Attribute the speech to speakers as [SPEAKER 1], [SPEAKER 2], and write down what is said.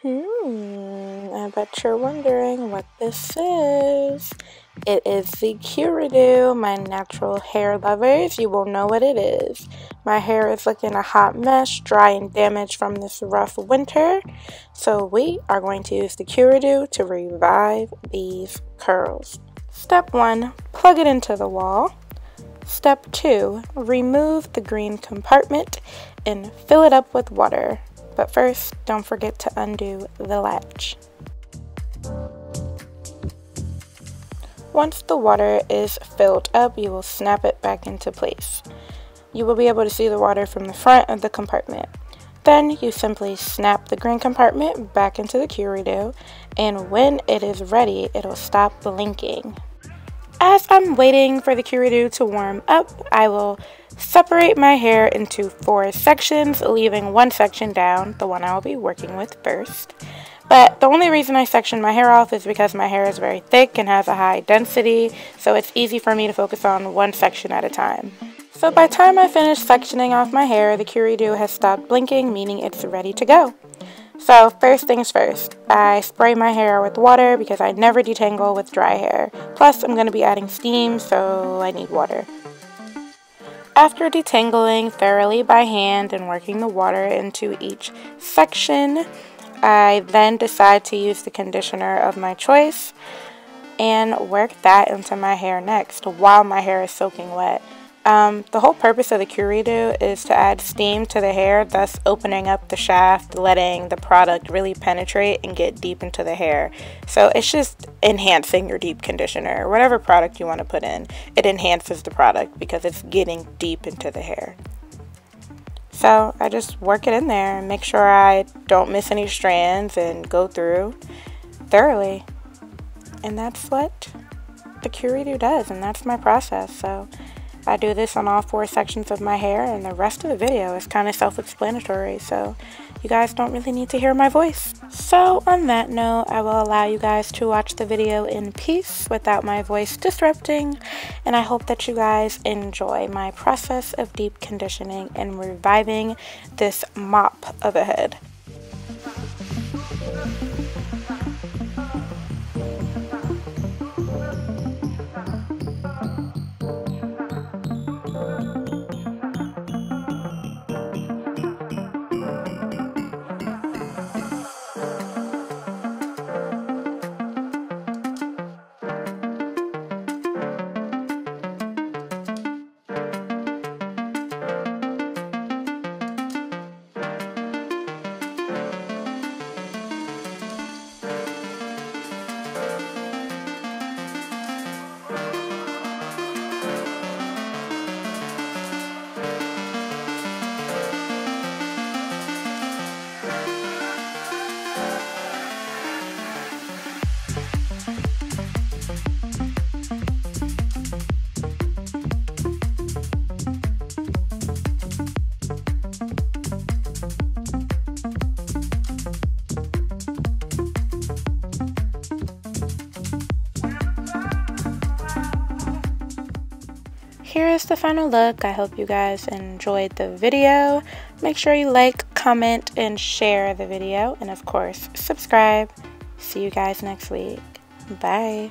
[SPEAKER 1] I bet you're wondering what this is. It is the Q-Redew, my natural hair lovers. You will know what it is. My hair is looking a hot mess, dry and damaged from this rough winter. So we are going to use the Q-Redew to revive these curls. Step 1, plug it into the wall. Step 2, remove the green compartment and fill it up with water. But first, don't forget to undo the latch. Once the water is filled up, you will snap it back into place. You will be able to see the water from the front of the compartment. Then you simply snap the green compartment back into the Q-Redew, and when it is ready, it'll stop blinking. As I'm waiting for the Q-Redew to warm up, I will separate my hair into 4 sections, leaving one section down, the one I will be working with first. But the only reason I section my hair off is because my hair is very thick and has a high density, so it's easy for me to focus on one section at a time. So by the time I finish sectioning off my hair, the Q-Redew has stopped blinking, meaning it's ready to go. So first things first, I spray my hair with water because I never detangle with dry hair. Plus I'm going to be adding steam, so I need water. After detangling thoroughly by hand and working the water into each section, I then decide to use the conditioner of my choice and work that into my hair next while my hair is soaking wet. The whole purpose of the Q-Redew is to add steam to the hair, thus opening up the shaft, letting the product really penetrate and get deep into the hair. So it's just enhancing your deep conditioner. Whatever product you want to put in, it enhances the product because it's getting deep into the hair. So I just work it in there and make sure I don't miss any strands and go through thoroughly. And that's what the Q-Redew does, and that's my process. So I do this on all 4 sections of my hair, and the rest of the video is kind of self-explanatory, so you guys don't really need to hear my voice. So on that note, I will allow you guys to watch the video in peace without my voice disrupting, and I hope that you guys enjoy my process of deep conditioning and reviving this mop of a head. Here is the final look. I hope you guys enjoyed the video. Make sure you like, comment, and share the video. And of course, subscribe. See you guys next week. Bye.